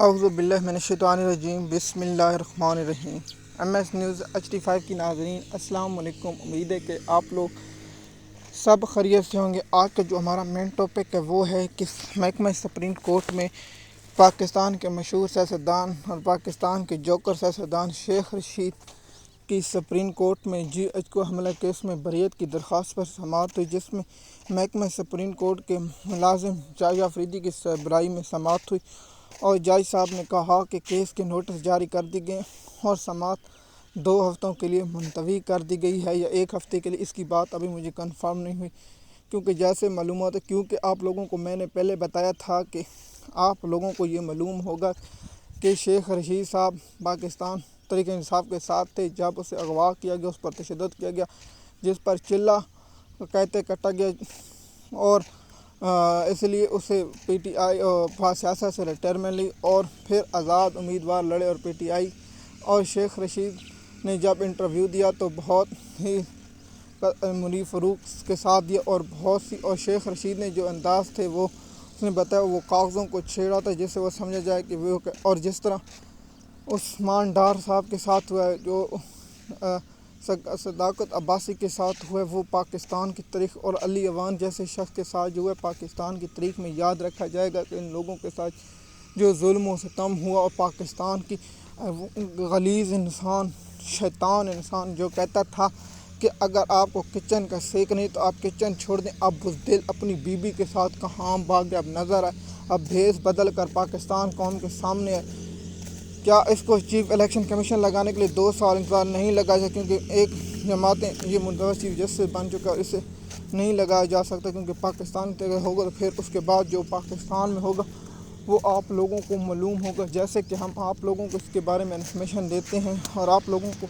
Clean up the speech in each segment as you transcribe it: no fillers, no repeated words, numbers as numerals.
اعوذ باللہ من الشیطان الرجیم، بسم اللہ الرحمن الرحیم۔ ایم ایس نیوز HD5 کی ناظرین السلام علیکم۔ امید ہے کہ آپ لوگ سب خیریت سے ہوں گے۔ آج کا جو ہمارا مین ٹاپک ہے وہ ہے کہ محکمہ سپریم کورٹ میں پاکستان کے مشہور سیاستدان اور پاکستان کے جوکر سیاستدان شیخ رشید کی سپریم کورٹ میں GH کو حملہ کیس میں بریت کی درخواست پر سماعت ہوئی، جس میں محکمہ سپریم کورٹ کے ملازم جج آفریدی کی سربراہی میں سماعت ہوئی اور جج صاحب نے کہا کہ کیس کے نوٹس جاری کر دی گئے اور سماعت 2 ہفتوں کے لیے ملتوی کر دی گئی ہے یا 1 ہفتے کے لیے، اس کی بات ابھی مجھے کنفرم نہیں ہوئی کیونکہ جیسے معلومات ہے، کیونکہ آپ لوگوں کو میں نے پہلے بتایا تھا کہ آپ لوگوں کو یہ معلوم ہوگا کہ شیخ رشید صاحب پاکستان تحریک انصاف کے ساتھ تھے جب اسے اغوا کیا گیا، اس پر تشدد کیا گیا، جس پر چلہ کہتے کٹا گیا اور اس لیے اسے PTI سیاست سے ریٹائرمنٹ لی اور پھر آزاد امیدوار لڑے اور PTI اور شیخ رشید نے جب انٹرویو دیا تو بہت ہی منیب فروخ کے ساتھ دیا اور بہت سی، اور شیخ رشید نے جو انداز تھے وہ اس نے بتایا وہ کاغذوں کو چھیڑا تھا جس سے وہ سمجھا جائے کہ وہ، اور جس طرح عثمان ڈار صاحب کے ساتھ ہوا ہے، جو صداقت عباسی کے ساتھ ہوئے، وہ پاکستان کی تاریخ اور علی اوان جیسے شخص کے ساتھ جو ہے پاکستان کی تاریخ میں یاد رکھا جائے گا کہ ان لوگوں کے ساتھ جو ظلم و ستم ہوا، اور پاکستان کی غلیظ انسان، شیطان انسان جو کہتا تھا کہ اگر آپ کو کچن کا سیک نہیں تو آپ کچن چھوڑ دیں، اب بزدل اپنی بیوی کے ساتھ کہاں بھاگ گیا، اب نظر آئے، اب بھیس بدل کر پاکستان قوم کے سامنے ہے۔ کیا اس کو چیف الیکشن کمیشن لگانے کے لیے 2 سال انتظار نہیں لگا جائے، کیونکہ ایک جماعتیں یہ مندرجہ چیف جسٹس بن چکا ہے، اسے نہیں لگایا جا سکتا کیونکہ پاکستان کے ہوگا تو پھر اس کے بعد جو پاکستان میں ہوگا وہ آپ لوگوں کو معلوم ہوگا، جیسے کہ ہم آپ لوگوں کو اس کے بارے میں انفارمیشن دیتے ہیں اور آپ لوگوں کو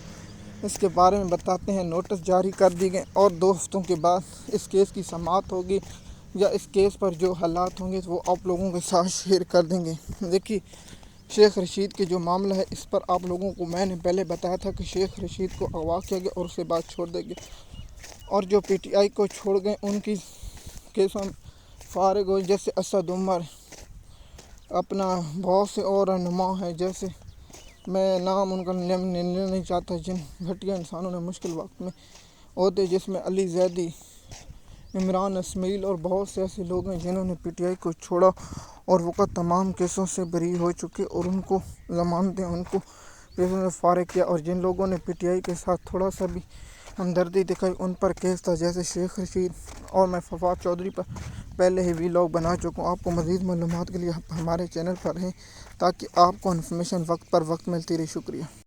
اس کے بارے میں بتاتے ہیں۔ نوٹس جاری کر دی گئے اور 2 ہفتوں کے بعد اس کیس کی سماعت ہوگی یا اس کیس پر جو حالات ہوں گے وہ آپ لوگوں کے ساتھ شیئر کر دیں گے۔ دیکھیے شیخ رشید کے جو معاملہ ہے اس پر آپ لوگوں کو میں نے پہلے بتایا تھا کہ شیخ رشید کو اغوا کیا گیا اور اس کے بعد چھوڑ دیا گیا، اور جو PTI کو چھوڑ گئے ان کی کیسوں فارغ ہوئی، جیسے اسد عمر، اپنا بہت سے اور رہنما ہیں، جیسے میں نام ان کا لینا نہیں چاہتا، جن گھٹیا انسانوں نے مشکل وقت میں ہوتے، جس میں علی زیدی، عمران اسماعیل اور بہت سے ایسے لوگ ہیں جنہوں نے PTI کو چھوڑا اور وہ تمام کیسوں سے بری ہو چکے اور ان کو ضمانتیں ان کو کیسوں سے فارغ کیا، اور جن لوگوں نے PTI کے ساتھ تھوڑا سا بھی ہمدردی دکھائی ان پر کیس تھا، جیسے شیخ رشید، اور میں فواد چودھری پر پہلے ہی ولاگ بنا چکا ہوں۔ آپ کو مزید معلومات کے لیے ہمارے چینل پر رہیں تاکہ آپ کو انفارمیشن وقت پر وقت ملتی رہے۔ شکریہ۔